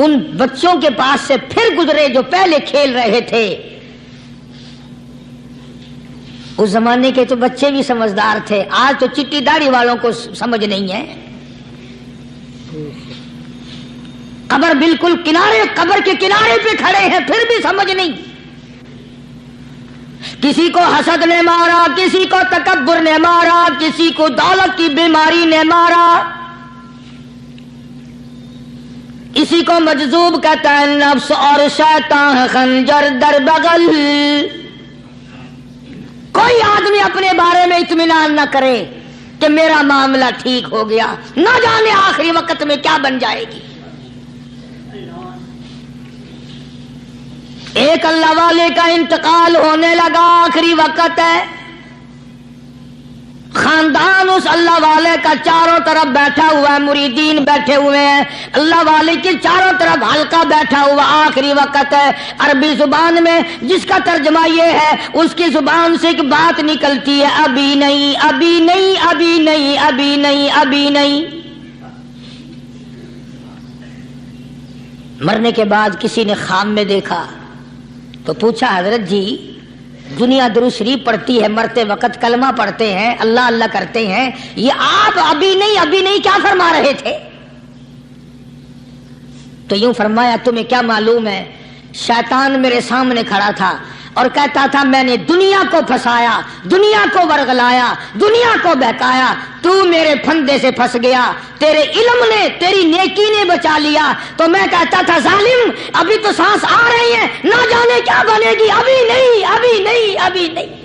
ان بچوں کے پاس سے پھر گزرے جو پہلے کھیل رہے تھے. اس زمانے کے تو بچے بھی سمجھدار تھے، آج تو چٹی داڑھی والوں کو سمجھ نہیں ہے. قبر بالکل کنارے، قبر کے کنارے پہ کھڑے ہیں پھر بھی سمجھ نہیں. کسی کو حسد نے مارا، کسی کو تکبر نے مارا، کسی کو دولت کی بیماری نے مارا، اسی کو مجذوب کہتا ہے. نفس اور شیطان خنجر در بغل. کوئی آدمی اپنے بارے میں اطمینان نہ کرے کہ میرا معاملہ ٹھیک ہو گیا، نہ جانے آخری وقت میں کیا بن جائے گی. ایک اللہ والے کا انتقال ہونے لگا، آخری وقت ہے. خاندان اس اللہ والے کا چاروں طرف بیٹھا ہوا ہے، مریدین بیٹھے ہوئے ہیں، اللہ والے کے چاروں طرف حلقہ بیٹھا ہوا. آخری وقت ہے. عربی زبان میں جس کا ترجمہ یہ ہے، اس کی زبان سے ایک بات نکلتی ہے، ابھی نہیں، ابھی نہیں، ابھی نہیں، ابھی نہیں، ابھی نہیں. مرنے کے بعد کسی نے خواب میں دیکھا تو پوچھا، حضرت جی دنیا درود شریف پڑھتی ہے، مرتے وقت کلمہ پڑھتے ہیں، اللہ اللہ کرتے ہیں، یہ آپ ابھی نہیں ابھی نہیں کیا فرما رہے تھے؟ تو یوں فرمایا، تمہیں کیا معلوم ہے، شیطان میرے سامنے کھڑا تھا اور کہتا تھا میں نے دنیا کو پھنسایا، دنیا کو ورغلایا، دنیا کو بہکایا، تو میرے پھندے سے پھنس گیا، تیرے علم نے، تیری نیکی نے بچا لیا. تو میں کہتا تھا ظالم ابھی تو سانس آ رہی ہے، نہ جانے کیا بنے گی، ابھی نہیں، ابھی نہیں، ابھی نہیں.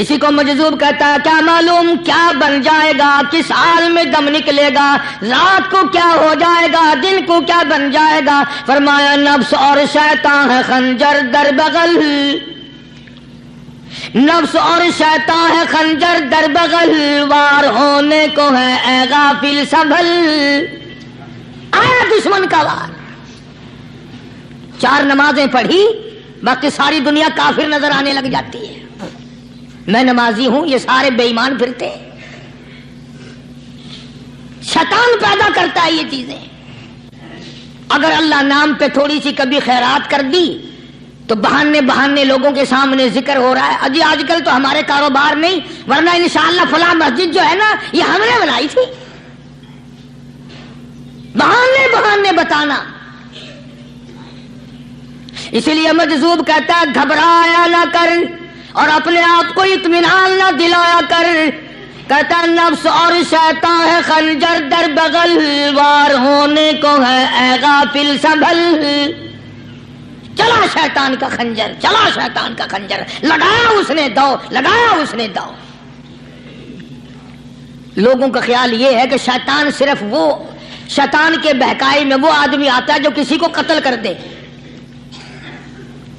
اسی کو مجذوب کہتا ہے، کیا معلوم کیا بن جائے گا، کس حال میں دم نکلے گا، رات کو کیا ہو جائے گا، دن کو کیا بن جائے گا. فرمایا نفس اور شیطان ہے خنجر در بغل. نفس اور شیطان ہے خنجر در بغل، وار ہونے کو ہے اے غافل سنبھل. آیا دشمن کا وار. 4 نمازیں پڑھی، باقی ساری دنیا کافر نظر آنے لگ جاتی ہے. میں نمازی ہوں، یہ سارے بے ایمان پھرتے ہیں. شیطان پیدا کرتا ہے یہ چیزیں. اگر اللہ نام پہ تھوڑی سی کبھی خیرات کر دی تو بہانے لوگوں کے سامنے ذکر ہو رہا ہے، اجی آج کل تو ہمارے کاروبار نہیں، ورنہ انشاءاللہ فلاں مسجد جو ہے نا یہ ہم نے بنائی تھی. بہانے بتانا. اسی لیے مجذوب کہتا ہے گھبرایا نہ کر اور اپنے آپ کو اطمینان نہ دلایا کر. کہتا نفس اور شیطان ہے خنجر در بغل، وار ہونے کو ہے اے غافل سنبھل. چلا شیطان کا خنجر، چلا شیطان کا خنجر، لگایا اس نے دو، لگایا اس نے دو. لوگوں کا خیال یہ ہے کہ شیطان صرف وہ، شیطان کے بہکائی میں وہ آدمی آتا ہے جو کسی کو قتل کر دے.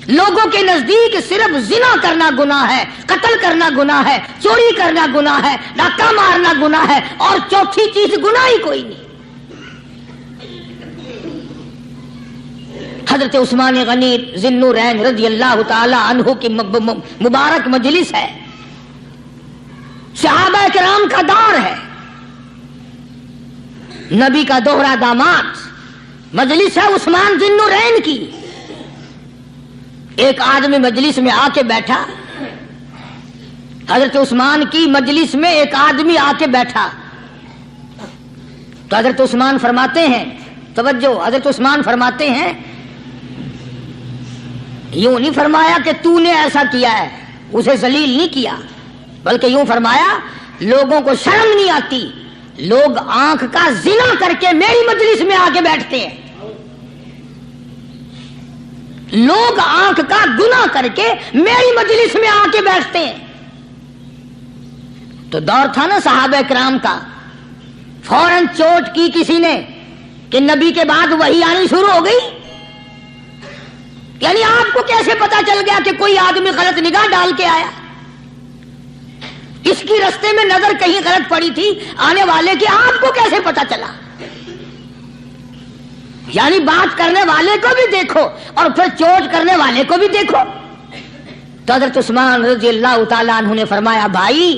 لوگوں کے نزدیک صرف زنا کرنا گناہ ہے، قتل کرنا گناہ ہے، چوری کرنا گناہ ہے، ڈاکہ مارنا گناہ ہے، اور چوتھی چیز گناہ ہی کوئی نہیں. حضرت عثمان غنی ذی النورین رضی اللہ تعالی عنہ کی مبارک مجلس ہے، صحابہ کرام کا دور ہے، نبی کا دوہرا داماد. مجلس ہے عثمان ذی النورین کی. ایک آدمی مجلس میں آ کے بیٹھا، حضرت عثمان کی مجلس میں ایک آدمی آ کے بیٹھا تو حضرت عثمان فرماتے ہیں، توجہ، حضرت عثمان فرماتے ہیں، یوں نہیں فرمایا کہ تو نے ایسا کیا ہے، اسے ذلیل نہیں کیا، بلکہ یوں فرمایا لوگوں کو شرم نہیں آتی، لوگ آنکھ کا زنا کر کے میری مجلس میں آ کے بیٹھتے ہیں، لوگ آنکھ کا گناہ کر کے میری مجلس میں آ کے بیٹھتے ہیں. تو دور تھا نا صحابہ کرام کا، فوراً چوٹ کی کسی نے کہ نبی کے بعد وحی آنی شروع ہو گئی. یعنی آپ کو کیسے پتا چل گیا کہ کوئی آدمی غلط نگاہ ڈال کے آیا؟ اس کی رستے میں نظر کہیں غلط پڑی تھی آنے والے کی، آپ کو کیسے پتا چلا؟ یعنی بات کرنے والے کو بھی دیکھو اور پھر چوٹ کرنے والے کو بھی دیکھو. تو حضرت عثمان رضی اللہ تعالیٰ عنہ نے فرمایا، بھائی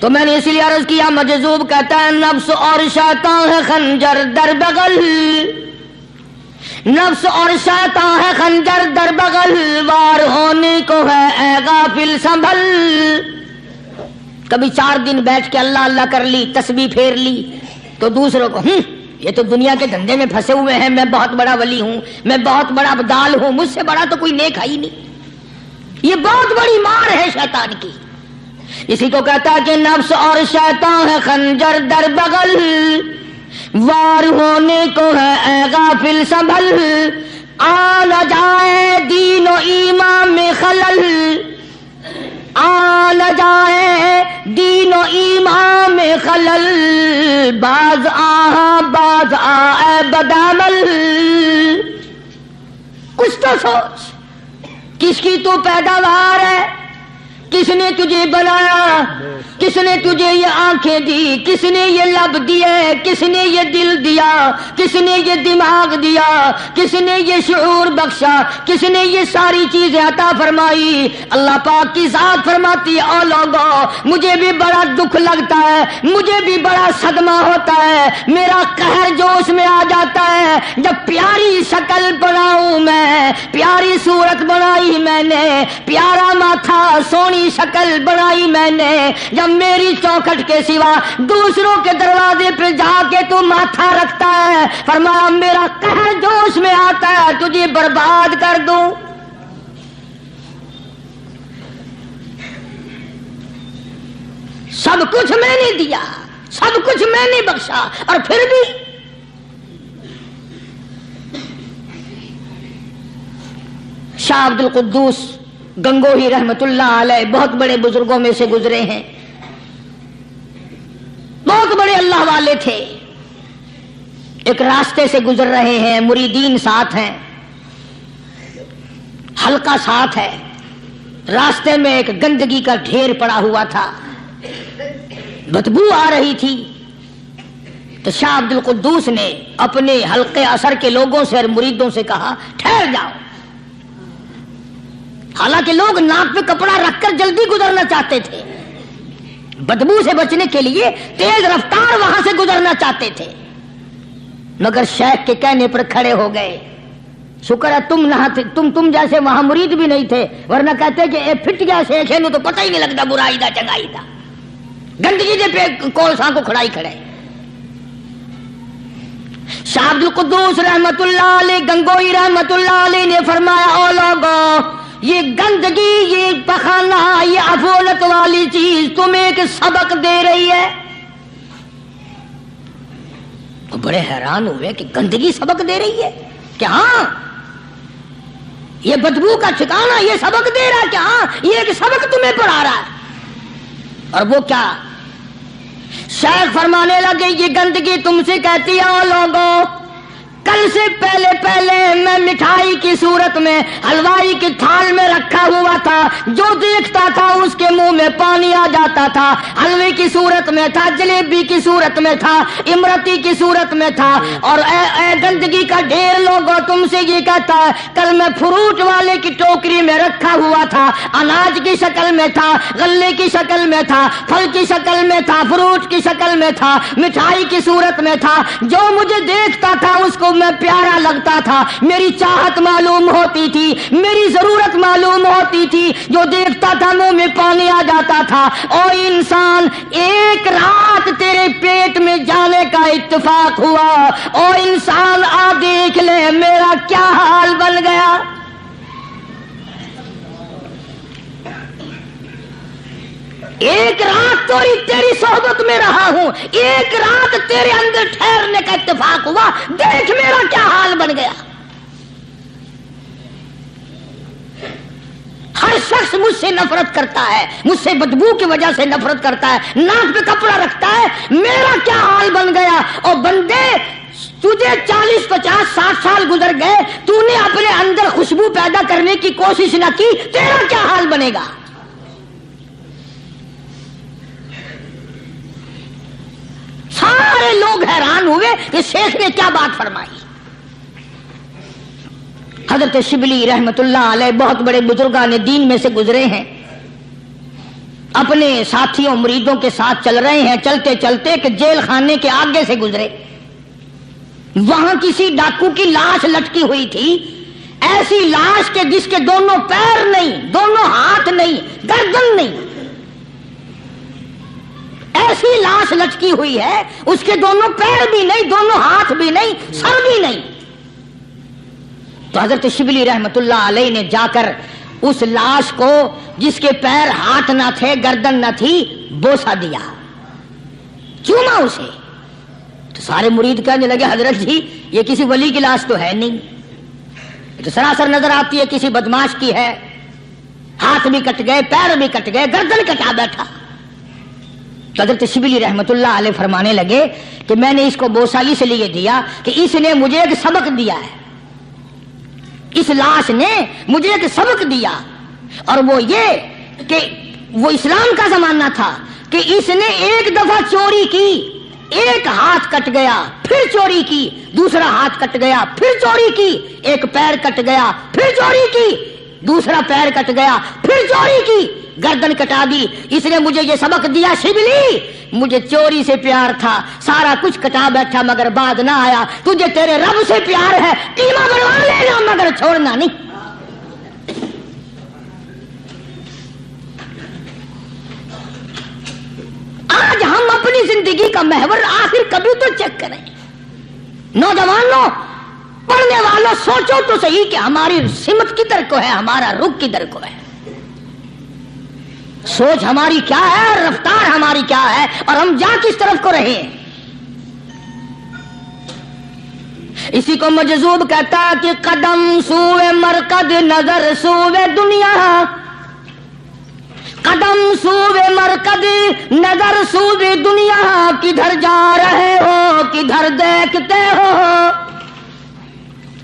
تو میں نے اس لیے عرض کیا، مجذوب کہتا ہے نفس اور شیطان ہے خنجر در بغل، نفس اور شیطان ہے خنجر در بغل، وار ہونے کو ہے اے غافل سنبھل۔ کبھی 4 دن بیٹھ کے اللہ اللہ کر لی، تسبیح پھیر لی، تو دوسروں کو یہ تو دنیا کے دھندے میں پھنسے ہوئے ہیں، میں بہت بڑا ولی ہوں، میں بہت بڑا ابدال ہوں، مجھ سے بڑا تو کوئی نیک ہے ہی نہیں۔ یہ بہت بڑی مار ہے شیطان کی۔ اسی کو کہتا ہے کہ نفس اور شیطان ہے خنجر در بغل، وار ہونے کو ہے اے غافل سنبھل، آ نہ جائے دین و ایمان میں خلل، آ نہ جائے دین و ایمان میں خلل، باز آ اے بدعمل۔ کچھ تو سوچ، کس کی تو پیداوار ہے، کس نے تجھے بنایا، کس نے تجھے یہ آنکھیں دی، کس نے یہ لب دیے، کس نے یہ دل دیا، کس نے یہ دماغ دیا، کس نے یہ شعور بخشا، کس نے یہ ساری چیزیں عطا فرمائی۔ اللہ پاک کی ذات فرماتی ہے او لوگو، مجھے بھی بڑا دکھ لگتا ہے، مجھے بھی بڑا صدمہ ہوتا ہے، میرا قہر جوش میں آ جاتا ہے جب پیاری شکل بناؤں میں، پیاری صورت بنائی میں نے، پیارا ماتھا، سونی شکل بنائی میں نے، جب میری چوکھٹ کے سوا دوسروں کے دروازے پہ جا کے تو ماتھا رکھتا ہے، فرمایا میرا قہر جوش میں آتا ہے تجھے برباد کر دوں۔ سب کچھ میں نے دیا، سب کچھ میں نے بخشا، اور پھر بھی شاہ عبد القدوس گنگوہی رحمت اللہ علیہ بہت بڑے بزرگوں میں سے گزرے ہیں، بہت بڑے اللہ والے تھے۔ ایک راستے سے گزر رہے ہیں، مریدین ساتھ ہیں، حلقہ ساتھ ہے، راستے میں ایک گندگی کا ڈھیر پڑا ہوا تھا، بدبو آ رہی تھی، تو شاہ عبد القدوس نے اپنے حلقے اثر کے لوگوں سے اور مریدوں سے کہا ٹھہر جاؤ۔ حالانکہ لوگ ناک پہ کپڑا رکھ کر جلدی گزرنا چاہتے تھے، بدبو سے بچنے کے لیے تیز رفتار وہاں سے گزرنا چاہتے تھے، مگر شیخ کے کہنے پر کھڑے ہو گئے۔ شکر ہے تم نہ تھے، تم جیسے وہاں مرید بھی نہیں تھے، ورنہ کہتے کہ اے پھٹ گیا شیخ ہے، تو پتہ ہی نہیں لگتا برائی دا چنگائی دا، گندگی دے پہ کولساں کو کھڑائی کھڑے۔ شاہ عبد القدوس رحمت اللہ علیہ گنگوئی رحمت اللہ علیہ نے فرمایا او لوگو، یہ گندگی، یہ پخانہ، یہ افولت والی چیز تمہیں ایک سبق دے رہی ہے۔ وہ بڑے حیران ہوئے کہ گندگی سبق دے رہی ہے کہ ہاں یہ بدبو کا ٹھکانہ یہ سبق دے رہا ہے کہ ہاں یہ ایک سبق تمہیں پڑھا رہا ہے۔ اور وہ کیا؟ شیخ فرمانے لگے یہ گندگی تم سے کہتی ہے او لوگو، کل سے پہلے میں مٹھائی کی صورت میں حلوائی کی تھال میں رکھا ہوا تھا، جو دیکھتا تھا اس کے منہ میں پانی آ جاتا تھا، حلوے کی صورت میں تھا، جلیبی کی صورت میں تھا، امرتی کی صورت میں تھا، اور اے گندگی کا ڈھیر لوگوں تم سے یہ کہتا ہے کل میں فروٹ والے کی ٹوکری میں رکھا ہوا تھا، اناج کی شکل میں تھا، غلے کی شکل میں تھا، پھل کی شکل میں تھا، فروٹ کی شکل میں تھا، مٹھائی کی صورت میں تھا، جو مجھے دیکھتا تھا اس کو میں پیارا لگتا تھا، میری چاہت معلوم ہوتی تھی، میری ضرورت معلوم ہوتی تھی، جو دیکھتا تھا منہ میں پانی آ جاتا تھا۔ او انسان، ایک رات تیرے پیٹ میں جانے کا اتفاق ہوا، او انسان آ دیکھ لے میرا کیا حال بن گیا۔ ایک رات تیری صحبت میں رہا ہوں، ایک رات تیرے اندر ٹھہرنے کا اتفاق ہوا، دیکھ میرا کیا حال بن گیا۔ ہر شخص مجھ سے نفرت کرتا ہے، مجھ سے بدبو کی وجہ سے نفرت کرتا ہے، ناک پہ کپڑا رکھتا ہے، میرا کیا حال بن گیا۔ اور بندے تجھے 40 50 60 سال گزر گئے، تو نے اپنے اندر خوشبو پیدا کرنے کی کوشش نہ کی، تیرا کیا حال بنے گا۔ سارے لوگ حیران ہوئے کہ شیخ نے کیا بات فرمائی۔ حضرت شبلی رحمت اللہ علیہ بہت بڑے بزرگان دین میں سے گزرے ہیں، اپنے ساتھیوں مریدوں کے ساتھ چل رہے ہیں، چلتے چلتے کہ جیل خانے کے آگے سے گزرے، وہاں کسی ڈاکو کی لاش لٹکی ہوئی تھی، ایسی لاش کے جس کے دونوں پیر نہیں، دونوں ہاتھ نہیں، گردن نہیں، ایسی لاش لٹکی ہوئی ہے، اس کے دونوں پیر بھی نہیں، دونوں ہاتھ بھی نہیں، سر بھی نہیں۔ تو حضرت شبلی رحمت اللہ علیہ نے جا کر اس لاش کو جس کے پیر ہاتھ نہ تھے، گردن نہ تھی، بوسہ دیا، چوما اسے۔ تو سارے مرید کہنے لگے حضرت جی یہ کسی ولی کی لاش تو ہے نہیں، یہ تو سراسر نظر آتی ہے کسی بدماش کی ہے، ہاتھ بھی کٹ گئے، پیر بھی کٹ گئے، گردن کٹا بیٹھا۔ تو حضرت شبلی رحمت اللہ علیہ فرمانے لگے کہ میں نے اس کو بوسہ اس لیے دیا کہ اس نے مجھے ایک سبق دیا ہے، اس لاش نے مجھے ایک سبق دیا، اور وہ یہ کہ وہ اسلام کا زمانہ تھا کہ اس نے ایک دفعہ چوری کی، ایک ہاتھ کٹ گیا، پھر چوری کی، دوسرا ہاتھ کٹ گیا، پھر چوری کی، ایک پیر کٹ گیا، پھر چوری کی، دوسرا پیر کٹ گیا، پھر چوری کی، گردن کٹا دی۔ اس نے مجھے یہ سبق دیا شبلی مجھے چوری سے پیار تھا، سارا کچھ کٹا بیٹھا مگر بعد نہ آیا، تجھے تیرے رب سے پیار ہے، قیمہ بنوا لینا مگر چھوڑنا نہیں۔ آج ہم اپنی زندگی کا محور آخر کبھی تو چیک کریں۔ نوجوانوں، پڑھنے والوں، سوچو تو صحیح کہ ہماری سمت کدھر کو ہے، ہمارا رخ کدھر کو ہے، سوچ ہماری کیا ہے، رفتار ہماری کیا ہے، اور ہم جا کس طرف کو رہے ہیں۔ اسی کو مجذوب کہتا ہے کہ قدم سوئے مرکز، نظر سوئے دنیا، قدم سوئے مرکز، نظر سوئے دنیا، کدھر جا رہے ہو، کدھر دیکھتے ہو۔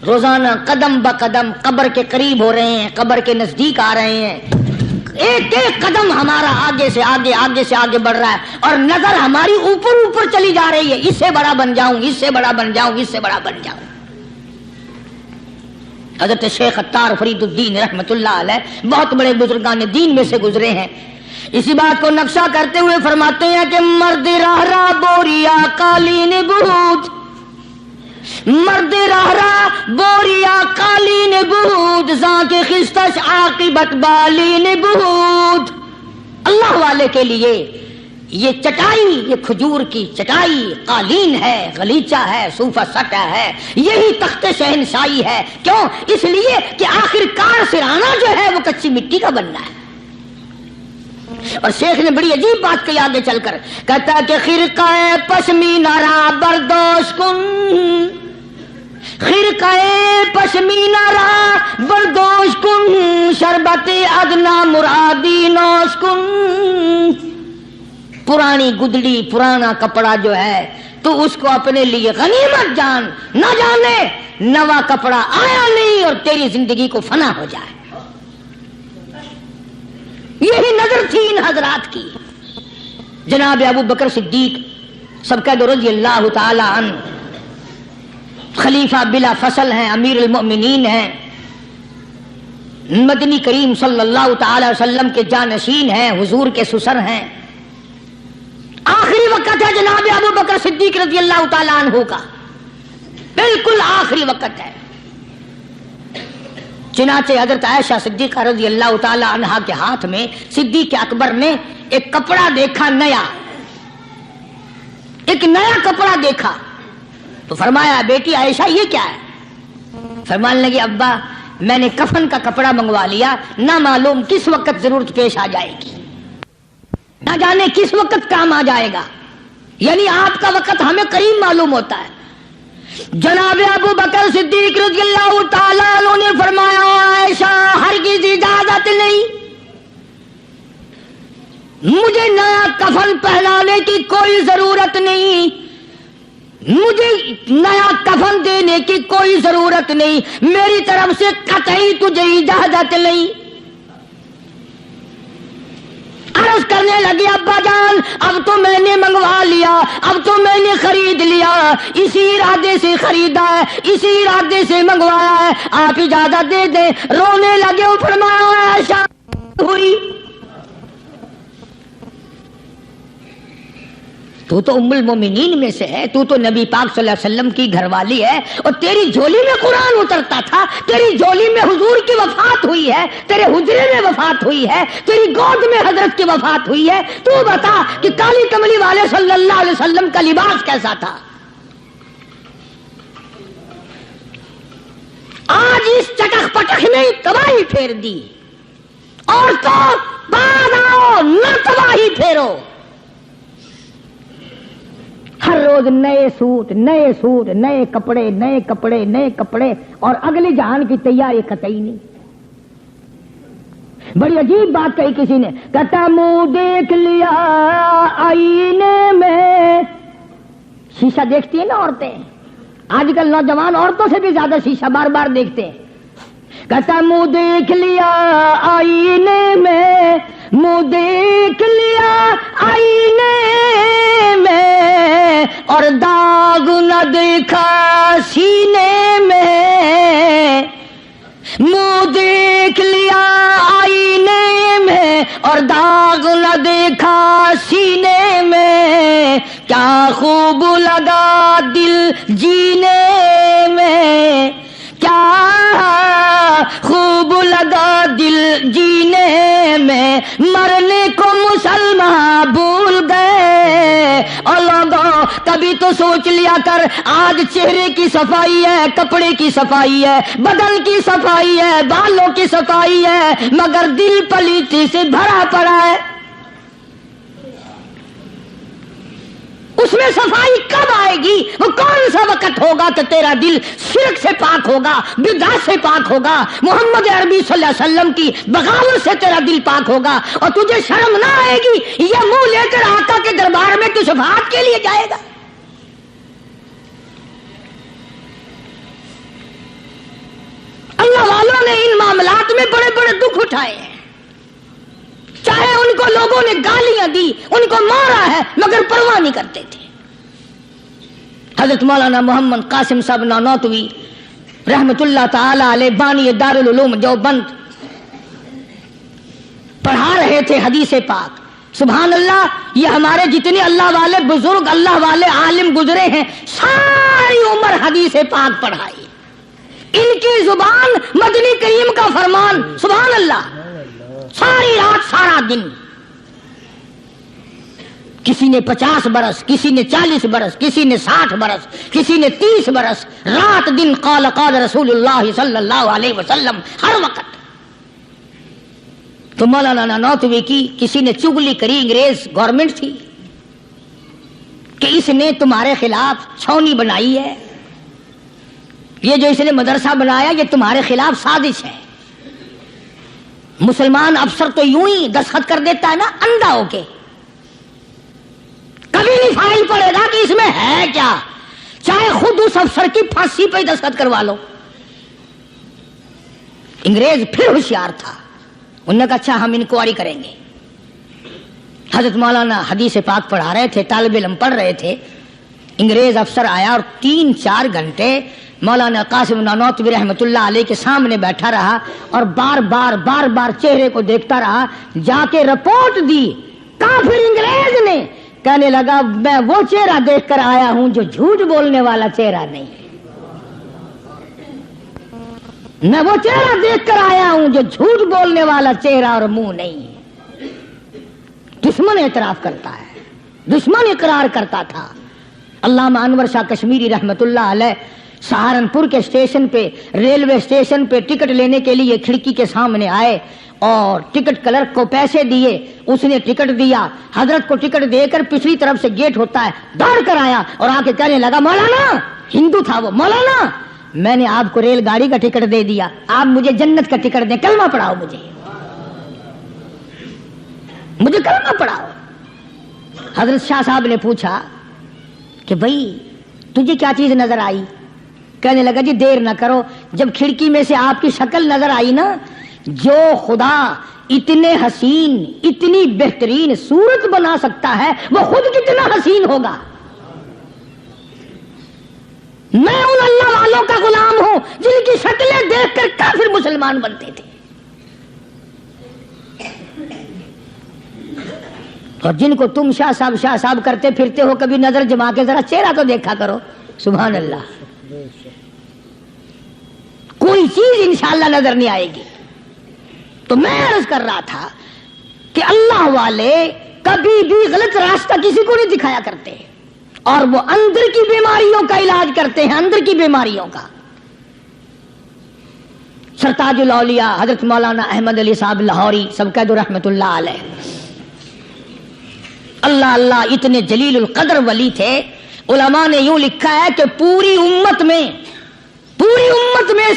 روزانہ قدم بقدم قبر کے قریب ہو رہے ہیں، قبر کے نزدیک آ رہے ہیں، ایک ایک قدم ہمارا آگے سے آگے، آگے سے آگے بڑھ رہا ہے، اور نظر ہماری اوپر اوپر چلی جا رہی ہے، اس سے بڑا بن جاؤں، اس سے بڑا بن جاؤں، اس سے بڑا بن جاؤں۔ حضرت شیخ عطار فرید الدین رحمت اللہ علیہ بہت بڑے بزرگان دین میں سے گزرے ہیں، اسی بات کو نقشہ کرتے ہوئے فرماتے ہیں کہ مرد راہ راہ بوریا قالین بود، مرد راہ راہ بوریا قالین بود، زاں کے خستش عاقبت بالین بود۔ اللہ والے کے لیے یہ چٹائی، یہ کھجور کی چٹائی، قالین ہے، غلیچہ ہے، صوفہ سٹا ہے، یہی تخت شہنشاہی ہے۔ کیوں؟ اس لیے کہ آخر کار سرانہ جو ہے وہ کچی مٹی کا بننا ہے۔ اور شیخ نے بڑی عجیب بات کہی آگے چل کر، کہتا ہے کہ خرقہ پشمینہ را بردوش کن، خرقہ پشمینہ را بردوش کن، شربت ادنا مرادی نوش کن۔ پرانی گدڑی، پرانا کپڑا جو ہے تو اس کو اپنے لیے غنیمت جان، نہ جانے نوا کپڑا آیا نہیں اور تیری زندگی کو فنا ہو جائے۔ یہی نظر تھی ان حضرات کی۔ جناب ابو بکر صدیق سبقہ رضی اللہ تعالی عنہ خلیفہ بلا فصل ہیں، امیر المؤمنین ہیں، مدنی کریم صلی اللہ تعالی وسلم کے جانشین ہیں، حضور کے سسر ہیں۔ آخری وقت ہے جناب ابو بکر صدیق رضی اللہ تعالی عنہ کا، بالکل آخری وقت ہے۔ چنانچہ حضرت عائشہ صدیقہ رضی اللہ تعالی عنہا کے ہاتھ میں صدیق اکبر نے ایک کپڑا دیکھا، نیا، ایک نیا کپڑا دیکھا تو فرمایا بیٹی عائشہ یہ کیا ہے؟ فرمانے لگی ابا میں نے کفن کا کپڑا منگوا لیا، نہ معلوم کس وقت ضرورت پیش آ جائے گی، نہ جانے کس وقت کام آ جائے گا، یعنی آپ کا وقت ہمیں قریب معلوم ہوتا ہے۔ جناب ابو بکر صدیق رضی اللہ تعالیٰ عنہ نے فرمایا عائشہ ہرگز اجازت نہیں، مجھے نیا کفن پہنانے کی کوئی ضرورت نہیں، مجھے نیا کفن دینے کی کوئی ضرورت نہیں، میری طرف سے قطعی تجھے اجازت نہیں۔ عرض کرنے لگی ابا جان اب تو میں نے منگوا لیا، اب تو میں نے خرید لیا، اسی ارادے سے خریدا ہے، اسی ارادے سے منگوایا ہے، آپ اجازت دے دیں۔ رونے لگے، فرمایا عائشہ ہوئی تو تو ام المومنین میں سے ہے, تو تو نبی پاک صلی اللہ علیہ وسلم کی گھر والی ہے, اور تیری جھولی میں قرآن اترتا تھا, تیری جھولی میں حضور کی وفات ہوئی ہے, تیرے حجرے میں وفات ہوئی ہے, تیری گود میں حضرت کی وفات ہوئی ہے. تو بتا کہ کالی کملی والے صلی اللہ علیہ وسلم کا لباس کیسا تھا؟ آج اس چٹخ پٹخ نے تباہی پھیر دی. اور تو بعد آؤ, نہ تباہی پھیرو. ہر روز نئے سوٹ, نئے سوٹ, نئے کپڑے, نئے کپڑے, نئے کپڑے, اور اگلی جہان کی تیاری قطعی نہیں. بڑی عجیب بات کہی کسی نے, کہتا منہ دیکھ لیا آئینے میں. شیشہ دیکھتی ہیں نا عورتیں, آج کل نوجوان عورتوں سے بھی زیادہ شیشہ بار بار دیکھتے ہیں. کہتا منہ دیکھ لیا آئینے میں, منہ دیکھ لیا آئینے میں, اور داغ نہ دیکھا سینے میں. منہ دیکھ لیا آئینے میں, اور داغ نہ دیکھا سینے میں. کیا خوب لگا دل جینے میں, کیا خوب لگا دل جینے میں. مرنے کو مسلمان بھول گئے. اور لوگوں کبھی تو سوچ لیا کر, آج چہرے کی صفائی ہے, کپڑے کی صفائی ہے, بدن کی صفائی ہے, بالوں کی صفائی ہے, مگر دل پلیتی سے بھرا پڑا ہے. اس میں صفائی کب آئے گی؟ وہ کون سا وقت ہوگا کہ تیرا دل شرک سے پاک ہوگا, بدعت سے پاک ہوگا, محمد عربی صلی اللہ علیہ وسلم کی بغاوت سے تیرا دل پاک ہوگا, اور تجھے شرم نہ آئے گی یہ منہ لے کر آقا کے دربار میں تو شفاعت کے لیے جائے گا. اللہ والوں نے ان معاملات میں بڑے بڑے دکھ اٹھائے ہیں, چاہے ان کو لوگوں نے گالیاں دی, ان کو مارا ہے, مگر پرواہ نہیں کرتے تھے. حضرت مولانا محمد قاسم صاحب نانوتوی رحمت اللہ تعالی علیہ بانی دارالعلوم دیوبند پڑھا رہے تھے حدیث پاک. سبحان اللہ, یہ ہمارے جتنے اللہ والے بزرگ, اللہ والے عالم گزرے ہیں, ساری عمر حدیث پاک پڑھائی. ان کی زبان مدنی کریم کا فرمان. سبحان اللہ, ساری رات سارا دن. کسی نے 50 برس, کسی نے 40 برس, کسی نے 60 برس, کسی نے 30 برس, رات دن قال قال رسول اللہ صلی اللہ علیہ وسلم, ہر وقت. تو مولانا نانوتوی کی کسی نے چگلی کری, انگریز گورنمنٹ تھی, کہ اس نے تمہارے خلاف چھاونی بنائی ہے, یہ جو اس نے مدرسہ بنایا یہ تمہارے خلاف سازش ہے. مسلمان افسر تو یوں ہی دستخط کر دیتا ہے نا اندھا ہو کے, کبھی نہیں فائل پڑے گا کہ اس میں ہے کیا, چاہے خود اس افسر کی پھانسی پہ دستخط کروا لو. انگریز پھر ہوشیار تھا, انہوں نے کہا اچھا ہم انکوائری کریں گے. حضرت مولانا حدیث پاک پڑھا رہے تھے, طالب علم پڑھ رہے تھے, انگریز افسر آیا اور 3-4 گھنٹے مولانا قاسم نانوتوی رحمت اللہ علیہ کے سامنے بیٹھا رہا, اور بار بار چہرے کو دیکھتا رہا. جا کے رپورٹ دی کافر انگریز نے, کہنے لگا میں وہ چہرہ دیکھ کر آیا ہوں جو جھوٹ بولنے والا چہرہ نہیں, میں وہ چہرہ دیکھ کر آیا ہوں جو جھوٹ بولنے والا چہرہ اور منہ نہیں. دشمن اعتراف کرتا ہے, دشمن اقرار کرتا تھا. علامہ انور شاہ کشمیری رحمت اللہ علیہ سہارنپور کے اسٹیشن پہ, ریلوے اسٹیشن پہ ٹکٹ لینے کے لیے کھڑکی کے سامنے آئے, اور ٹکٹ کلرک کو پیسے دیے, اس نے ٹکٹ دیا, حضرت کو ٹکٹ دے کر پچھلی طرف سے گیٹ ہوتا ہے, دوڑ کر آیا اور آ کے کہنے لگا مولانا, ہندو تھا وہ, مولانا میں نے آپ کو ریل گاڑی کا ٹکٹ دے دیا, آپ مجھے جنت کا ٹکٹ دیں, کلمہ پڑھاؤ, مجھے کلمہ پڑھاؤ. حضرت شاہ صاحب نے پوچھا کہ بھائی تجھے کیا چیز نظر آئی؟ کہنے لگا جی دیر نہ کرو, جب کھڑکی میں سے آپ کی شکل نظر آئی نا, جو خدا اتنے حسین اتنی بہترین صورت بنا سکتا ہے وہ خود کتنا حسین ہوگا. میں ان اللہ والوں کا غلام ہوں جن کی شکلیں دیکھ کر کافر مسلمان بنتے تھے. اور جن کو تم شاہ صاحب کرتے پھرتے ہو، کبھی نظر جما کے ذرا چہرہ تو دیکھا کرو. سبحان اللہ. کوئی چیز انشاءاللہ نظر نہیں آئے گی. تو میں عرض کر رہا تھا کہ اللہ والے کبھی بھی غلط راستہ کسی کو نہیں دکھایا کرتے، اور وہ اندر کی بیماریوں کا علاج کرتے ہیں، اندر کی بیماریوں کا. سرتاج الاولیاء حضرت مولانا احمد علی صاحب لاہوری سب کہہ دو رحمت اللہ علیہ. اللہ اللہ اتنے جلیل القدر ولی تھے. علماء نے یوں لکھا ہے کہ پوری امت میں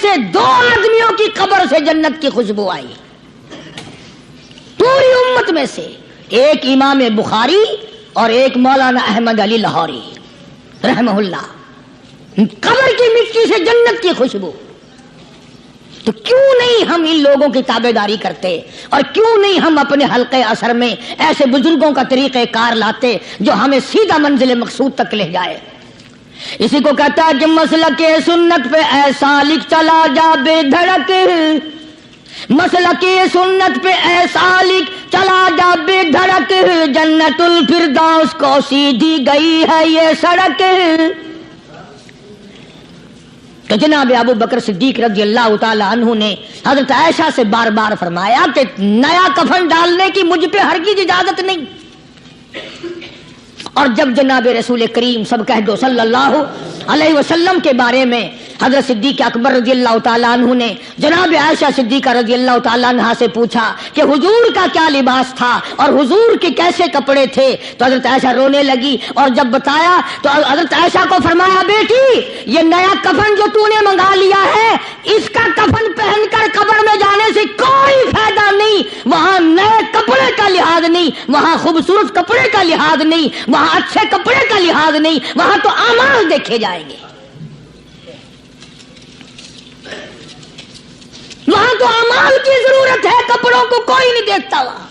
سے 2 آدمیوں کی قبر سے جنت کی خوشبو آئی. پوری امت میں سے ایک امام بخاری اور ایک مولانا احمد علی لاہوری رحمہ اللہ. قبر کی مٹی سے جنت کی خوشبو. تو کیوں نہیں ہم ان لوگوں کی تابعداری کرتے، اور کیوں نہیں ہم اپنے حلقے اثر میں ایسے بزرگوں کا طریقہ کار لاتے جو ہمیں سیدھا منزل مقصود تک لے جائے. اسی کو کہتا ہے کہ مسلک سنت پہ ایسا لکھ چلا جا بے دھڑک، مسلک سنت پہ ایسا لکھ چلا جا بے دھڑک، جنت الفردوس کو سیدھی گئی ہے یہ سڑک. تو جناب ابو بکر صدیق رضی اللہ تعالی عنہ نے حضرت عائشہ سے بار بار فرمایا کہ نیا کفن ڈالنے کی مجھ پہ ہرگز اجازت نہیں. اور جب جناب رسول کریم سب کہہ دو صلی اللہ علیہ وسلم کے بارے میں حضرت صدیق اکبر رضی اللہ تعالیٰ عنہ نے جناب عائشہ صدیقہ رضی اللہ تعالیٰ عنہ سے پوچھا کہ حضور کا کیا لباس تھا اور حضور کے کیسے کپڑے تھے، تو حضرت عائشہ رونے لگی. اور جب بتایا تو حضرت عائشہ کو فرمایا بیٹی یہ نیا کفن جو تو نے منگا لیا ہے اس کا کفن پہن کر قبر میں جانے سے کوئی فائدہ نہیں. وہاں نئے کپڑے کا لحاظ نہیں، وہاں خوبصورت کپڑے کا لحاظ نہیں، وہاں اچھے کپڑے کا لحاظ نہیں، وہاں تو اعمال دیکھے جائیں گے. وہاں تو اعمال کی ضرورت ہے، کپڑوں کو کوئی نہیں دیکھتا. وہاں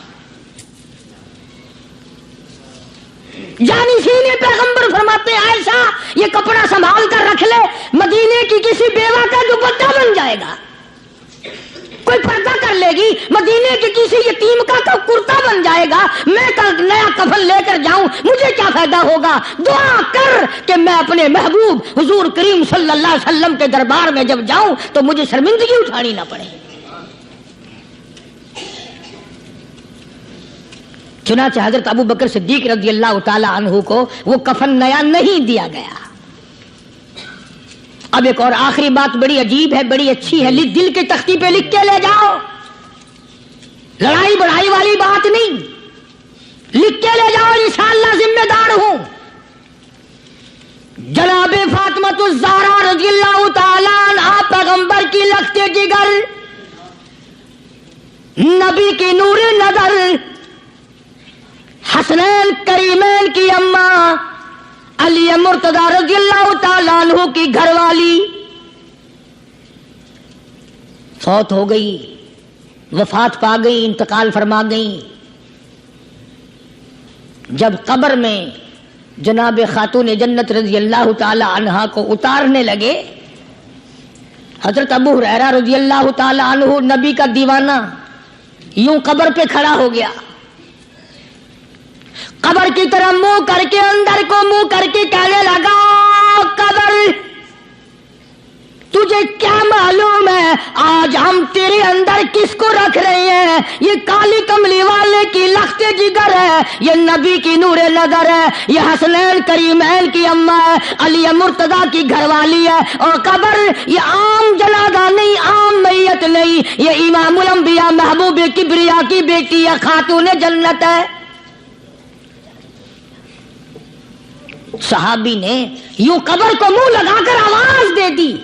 جانشین پیغمبر فرماتے ہیں عائشہ یہ کپڑا سنبھال کر رکھ لے، مدینے کی کسی بیوہ کا دوپٹہ بن جائے گا، کوئی پردہ کر لے گی، مدینے کی کسی یتیم کا کرتا بن جائے گا. میں کل نیا کفن لے کر جاؤں مجھے کیا فائدہ ہوگا؟ دعا کر کہ میں اپنے محبوب حضور کریم صلی اللہ علیہ وسلم کے دربار میں جب جاؤں تو مجھے شرمندگی اٹھانی نہ پڑے. چنانچہ حضرت ابو بکر صدیق رضی اللہ تعالی عنہ کو وہ کفن نیا نہیں دیا گیا. اب ایک اور آخری بات بڑی عجیب ہے، بڑی اچھی ہے، دل کے تختی پہ لکھ کے لے جاؤ. لڑائی بڑھائی والی بات نہیں، لکھ کے لے جاؤ، انشاءاللہ ذمہ دار ہوں. جناب فاطمہ الزہرا رضی اللہ تعالی عنہا پیغمبر کی لخت جگر، نبی کی نور نظر، حسنین کریمین کی اماں علی مرتضی رضی اللہ تعالیٰ عنہ کی گھر والی فوت ہو گئی، وفات پا گئی، انتقال فرما گئی. جب قبر میں جناب خاتون جنت رضی اللہ تعالی عنہا کو اتارنے لگے، حضرت ابو ہریرہ رضی اللہ تعالی عنہ نبی کا دیوانہ یوں قبر پہ کھڑا ہو گیا، قبر کی طرح منہ کر کے اندر کو منہ کر کے کہنے لگا قبر تجھے کیا معلوم ہے آج ہم تیرے اندر کس کو رکھ رہے ہیں؟ یہ کالی کملی والے کی لخت جگر ہے، یہ نبی کی نور نظر ہے، یہ حسنین کریمین کی اماں ہے، علی مرتضی کی گھر والی ہے. اور قبر یہ عام جنازہ نہیں، عام میت نہیں، یہ امام الانبیاء محبوب کبریا کی بیٹی ہے، خاتون جنت ہے. صحابی نے یوں قبر کو منہ لگا کر آواز دے دی.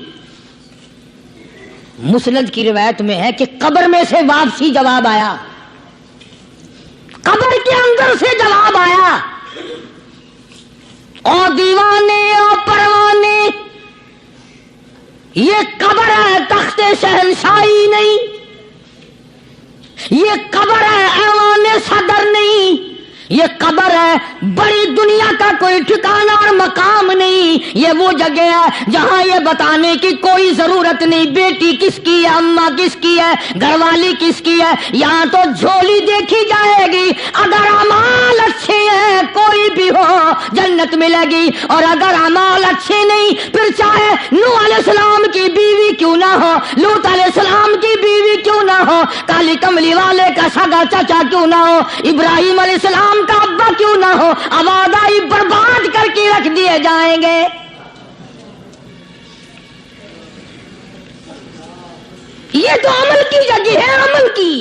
مسند کی روایت میں ہے کہ قبر میں سے واپسی جواب آیا، قبر کے اندر سے جواب آیا، او دیوانے او پروانے یہ قبر ہے تخت شہنشاہی نہیں، یہ قبر ہے ایوان صدر نہیں، یہ قبر ہے، بڑی دنیا کا کوئی ٹھکانہ اور مقام نہیں، یہ وہ جگہ ہے جہاں یہ بتانے کی کوئی ضرورت نہیں بیٹی کس کی ہے، اماں کس کی ہے، گھر والی کس کی ہے، یہاں تو جھولی دیکھی جائے گی، اگر اعمال اچھے ہیں کوئی بھی ہو جنت ملے گی، اور اگر اعمال اچھے نہیں پھر چاہے نوح علیہ السلام کی بیوی کیوں نہ ہو، لوط علیہ السلام کی بیوی کیوں نہ ہو، کالی کملی والے کا سگا چچا کیوں نہ ہو، ابراہیم علیہ السلام کا ابا کیوں نہ ہو، آبادائی برباد کر کے رکھ دیے جائیں گے۔ یہ تو عمل کی جگہ ہے، عمل کی۔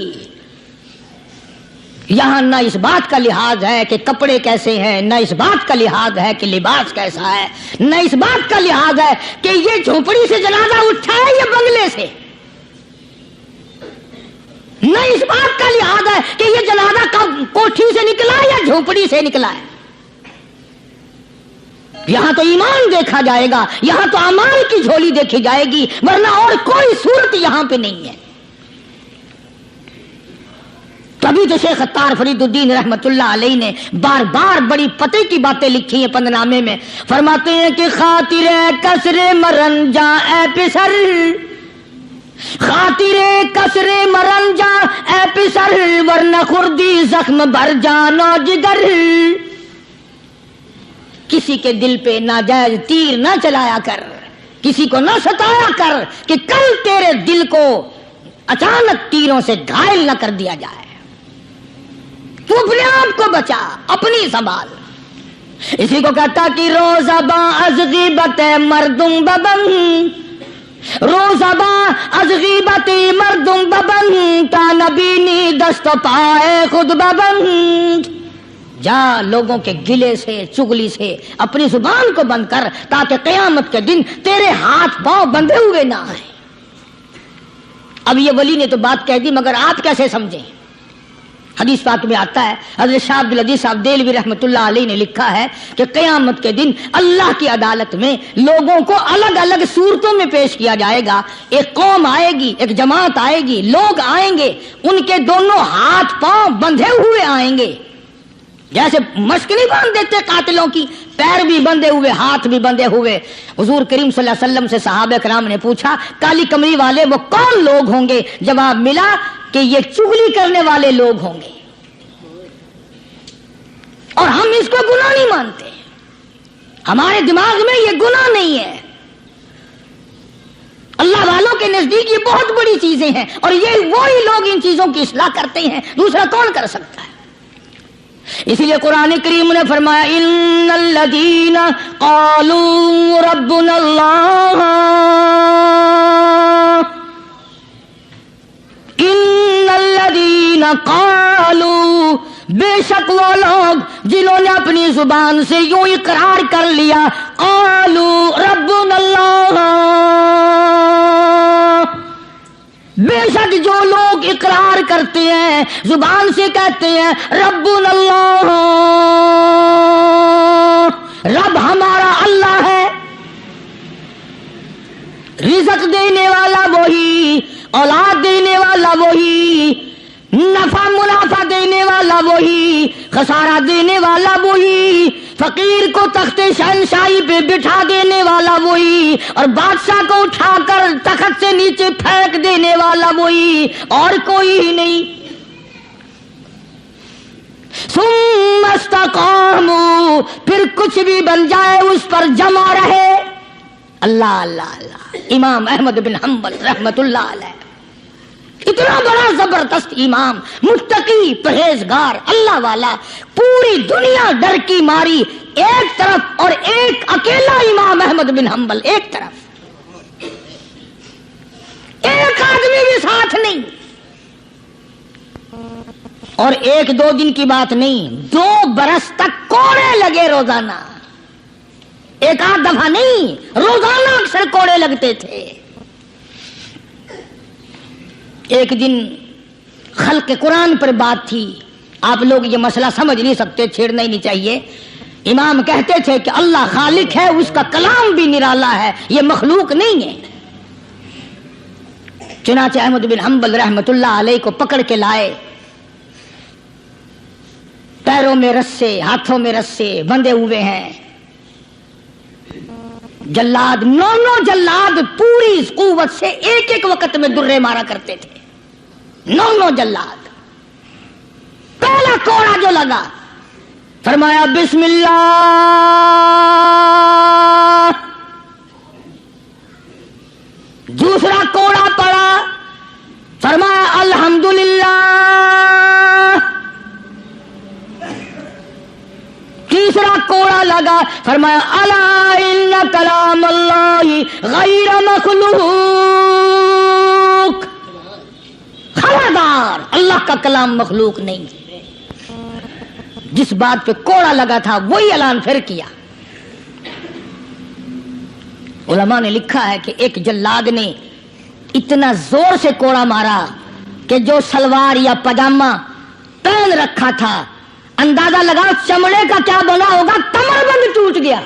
یہاں نہ اس بات کا لحاظ ہے کہ کپڑے کیسے ہیں، نہ اس بات کا لحاظ ہے کہ لباس کیسا ہے، نہ اس بات کا لحاظ ہے کہ یہ جھونپڑی سے جنازہ اٹھا ہے یا بنگلے سے، نہ اس بات کا لحاظ ہے کہ یہ جنازہ کوٹھی سے نکلا ہے یا جھونپڑی سے نکلا ہے۔ یہاں تو ایمان دیکھا جائے گا، یہاں تو اعمال کی جھولی دیکھی جائے گی، ورنہ اور کوئی صورت یہاں پہ نہیں ہے۔ تبھی تو شیخ عطار فرید الدین رحمت اللہ علیہ نے بار بار بڑی پتے کی باتیں لکھی ہیں پندنامے میں، فرماتے ہیں کہ خاطر کسر مرن جا اے پسر، خاطر کسر مرن جا اے پسر، ورنہ خردی زخم بھر جانو جگر۔ کسی کے دل پہ ناجائز تیر نہ چلایا کر، کسی کو نہ ستایا کر کہ کل تیرے دل کو اچانک تیروں سے گھائل نہ کر دیا جائے۔ تو اپنے آپ کو بچا، اپنی سنبھال۔ اسی کو کہتا کہ روزہ با از غیبت مردم ببن، روزہ با از غیبت مردم ببن، تا نبینی دست پائے خود ببن۔ جا لوگوں کے گلے سے چگلی سے اپنی زبان کو بند کر، تاکہ قیامت کے دن تیرے ہاتھ پاؤں بندھے ہوئے نہ آئیں۔ اب یہ ولی نے تو بات کہہ دی، مگر آپ کیسے سمجھیں؟ حدیث پاک میں آتا ہے، حضرت شاہ عبد العزیز صاحب دہلوی رحمۃ اللہ علیہ نے لکھا ہے کہ قیامت کے دن اللہ کی عدالت میں لوگوں کو الگ الگ صورتوں میں پیش کیا جائے گا۔ ایک قوم آئے گی، ایک جماعت آئے گی، لوگ آئیں گے، ان کے دونوں ہاتھ پاؤں بندھے ہوئے آئیں گے، جیسے مشک نہیں باندھ دیتے قاتلوں کی، پیر بھی بندھے ہوئے، ہاتھ بھی بندھے ہوئے۔ حضور کریم صلی اللہ علیہ وسلم سے صحابہ کرام نے پوچھا کالی کمری والے وہ کون لوگ ہوں گے؟ جواب ملا کہ یہ چغلی کرنے والے لوگ ہوں گے، اور ہم اس کو گناہ نہیں مانتے، ہمارے دماغ میں یہ گناہ نہیں ہے۔ اللہ والوں کے نزدیک یہ بہت بڑی چیزیں ہیں، اور یہ وہی لوگ ان چیزوں کی اصلاح کرتے ہیں، دوسرا کون کر سکتا ہے؟ اسی لیے قرآن کریم نے فرمایا ان الذین قالوا ربنا اللہ، ان الذین قالوا، بے شک وہ لوگ جنہوں نے اپنی زبان سے یوں اقرار کر لیا، قالوا ربنا اللہ، بے شک جو لوگ اقرار کرتے ہیں، زبان سے کہتے ہیں ربنا اللہ، رب ہمارا اللہ ہے، رزق دینے والا وہی، اولاد دینے والا وہی، نفع منافع دینے والا وہی، خسارہ دینے والا وہی، فقیر کو تخت شہنشاہی پہ بٹھا دینے والا وہی، اور بادشاہ کو اٹھا کر تخت سے نیچے پھینک دینے والا وہی، اور کوئی ہی نہیں۔ ثم استقاموا، پھر کچھ بھی بن جائے اس پر جمع رہے۔ اللہ اللہ اللہ۔ امام احمد بن حنبل رحمت اللہ علیہ، اتنا بڑا زبردست امام، متقی، پرہیزگار، اللہ والا، پوری دنیا ڈر کی ماری ایک طرف، اور ایک اکیلا امام احمد بن حنبل ایک طرف، ایک آدمی بھی ساتھ نہیں، اور ایک دو دن کی بات نہیں، 2 برس تک کوڑے لگے روزانہ، ایک آدھ دفعہ نہیں، روزانہ اکثر کوڑے لگتے تھے۔ ایک دن خلق قرآن پر بات تھی، آپ لوگ یہ مسئلہ سمجھ نہیں سکتے، چھیڑنا ہی نہیں چاہیے۔ امام کہتے تھے کہ اللہ خالق ہے، اس کا کلام بھی نرالا ہے، یہ مخلوق نہیں ہے۔ چنانچہ احمد بن حنبل رحمت اللہ علیہ کو پکڑ کے لائے، پیروں میں رسے ہاتھوں میں رسے بندھے ہوئے ہیں. جلاد 9 جلاد پوری قوت سے ایک ایک وقت میں درے مارا کرتے تھے. 9 جلاد. پہلا کوڑا جو لگا فرمایا بسم اللہ. دوسرا کوڑا پڑا فرمایا الحمدللہ. تیسرا کوڑا لگا فرمایا الا ان کلام اللہ غیر مخلوق. خبردار، اللہ کا کلام مخلوق نہیں. جس بات پہ کوڑا لگا تھا وہی اعلان پھر کیا. علماء نے لکھا ہے کہ ایک جلاد نے اتنا زور سے کوڑا مارا کہ جو سلوار یا پاجامہ پہن رکھا تھا اندازہ لگا چمڑے کا کیا بنا ہوگا. کمر بند ٹوٹ گیا،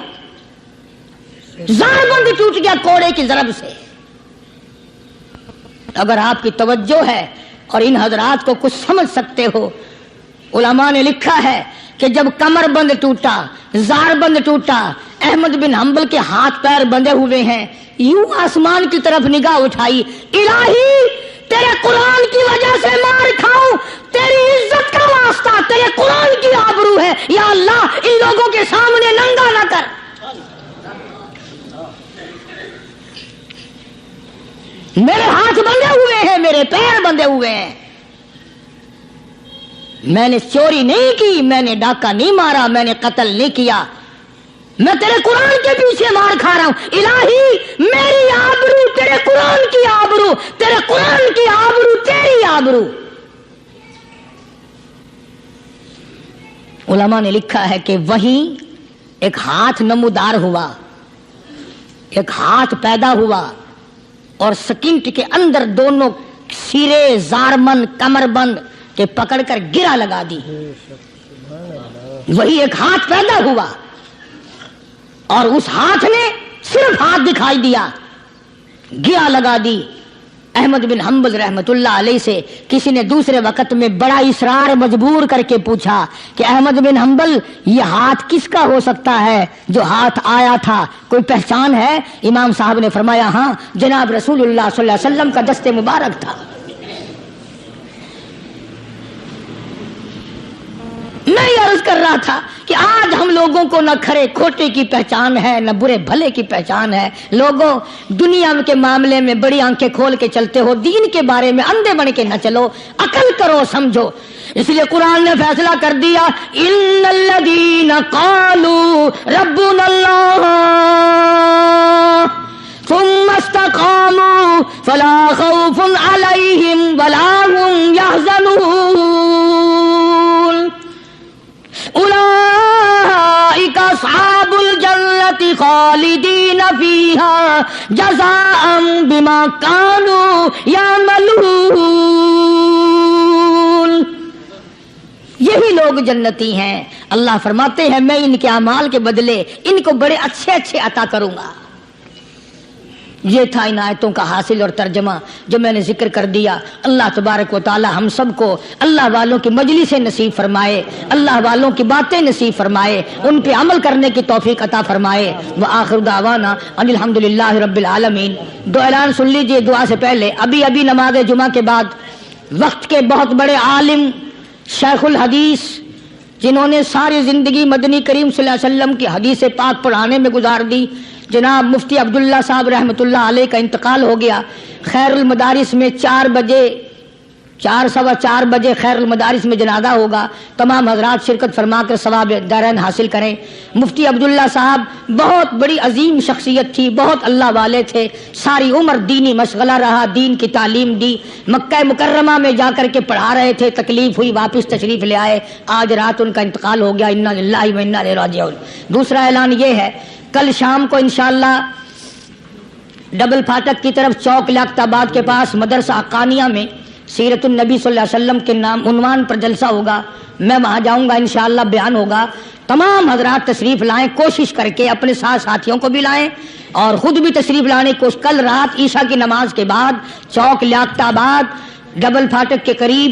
زار بند ٹوٹ گیا کوڑے کی ضرب سے. اگر آپ کی توجہ ہے اور ان حضرات کو کچھ سمجھ سکتے ہو، علماء نے لکھا ہے کہ جب کمر بند ٹوٹا، زار بند ٹوٹا، احمد بن حنبل کے ہاتھ پیر بندھے ہوئے ہیں، یوں آسمان کی طرف نگاہ اٹھائی، الہی تیرے قرآن کی وجہ سے مار کھاؤں، تیری عزت کا واسطہ، تیرے قرآن کی آبرو ہے، یا اللہ ان لوگوں کے سامنے ننگا نہ کر. میرے ہاتھ بندھے ہوئے ہیں، میرے پیر بندھے ہوئے ہیں. میں نے چوری نہیں کی، میں نے ڈاکہ نہیں مارا، میں نے قتل نہیں کیا، میں تیرے قرآن کے پیچھے مار کھا رہا ہوں. الہی میری آبرو تیرے قرآن کی آبرو، تیرے قرآن کی آبرو تیری آبرو. علماء نے لکھا ہے کہ وہیں ایک ہاتھ نمودار ہوا، ایک ہاتھ پیدا ہوا اور سکینٹ کے اندر دونوں سرے زارمند کمر بند کے پکڑ کر گرا لگا دی. وہی ایک ہاتھ پیدا ہوا اور اس ہاتھ نے صرف ہاتھ دکھائی دیا، گرا لگا دی. احمد بن حنبل رحمت اللہ علیہ سے کسی نے دوسرے وقت میں بڑا اصرار مجبور کر کے پوچھا کہ احمد بن حنبل یہ ہاتھ کس کا ہو سکتا ہے جو ہاتھ آیا تھا، کوئی پہچان ہے؟ امام صاحب نے فرمایا ہاں، جناب رسول اللہ صلی اللہ علیہ وسلم کا دست مبارک تھا. میں یہ عرض کر رہا تھا کہ آج ہم لوگوں کو نہ کھرے کھوٹے کی پہچان ہے، نہ برے بھلے کی پہچان ہے. لوگوں دنیا کے معاملے میں بڑی آنکھیں کھول کے چلتے ہو، دین کے بارے میں اندھے بن کے نہ چلو، عقل کرو، سمجھو. اس لیے قرآن نے فیصلہ کر دیا ان الذین قالوا ربنا اللہ ثم استقاموا فلا خوف علیہم ولا هم يحزنون اولئک اصحاب الجنۃ خالدین فیہا جزاء بما کانوا یعملون. یہی لوگ جنتی ہیں. اللہ فرماتے ہیں میں ان کے اعمال کے بدلے ان کو بڑے اچھے اچھے عطا کروں گا. یہ تھا ان آیتوں کا حاصل اور ترجمہ جو میں نے ذکر کر دیا. اللہ تبارک و تعالی ہم سب کو اللہ والوں کی مجلس نصیب فرمائے، اللہ والوں کی باتیں نصیب فرمائے، ان پہ عمل کرنے کی توفیق عطا فرمائے. وآخر دعوانا ان الحمدللہ رب العالمین. دو اعلان سن لیجئے دعا سے پہلے. ابھی نماز جمعہ کے بعد وقت کے بہت بڑے عالم، شیخ الحدیث، جنہوں نے ساری زندگی مدنی کریم صلی اللہ علیہ وسلم کی حدیث پاک پڑھانے میں گزار دی، جناب مفتی عبداللہ صاحب رحمۃ اللہ علیہ کا انتقال ہو گیا. خیر المدارس میں 4 سوا 4 بجے خیر المدارس میں جنازہ ہوگا. تمام حضرات شرکت فرما کر ثواب دارین حاصل کریں. مفتی عبداللہ صاحب بہت بڑی عظیم شخصیت تھی، بہت اللہ والے تھے، ساری عمر دینی مشغلہ رہا، دین کی تعلیم دی. مکہ مکرمہ میں جا کر کے پڑھا رہے تھے، تکلیف ہوئی، واپس تشریف لے آئے. آج رات ان کا انتقال ہو گیا. انا للہ و انا الیہ راجعون. دوسرا اعلان یہ ہے، کل شام کو انشاءاللہ ڈبل پھاٹک کی طرف چوک لیاقت آباد کے پاس مدرسہ حقانیہ میں سیرت النبی صلی اللہ علیہ وسلم کے نام عنوان پر جلسہ ہوگا. میں وہاں جاؤں گا، انشاءاللہ بیان ہوگا. تمام حضرات تشریف لائیں، کوشش کر کے اپنے ساتھ ساتھیوں کو بھی لائیں اور خود بھی تشریف لانے کو. کل رات عشاء کی نماز کے بعد چوک لیاقت آباد ڈبل پھاٹک کے قریب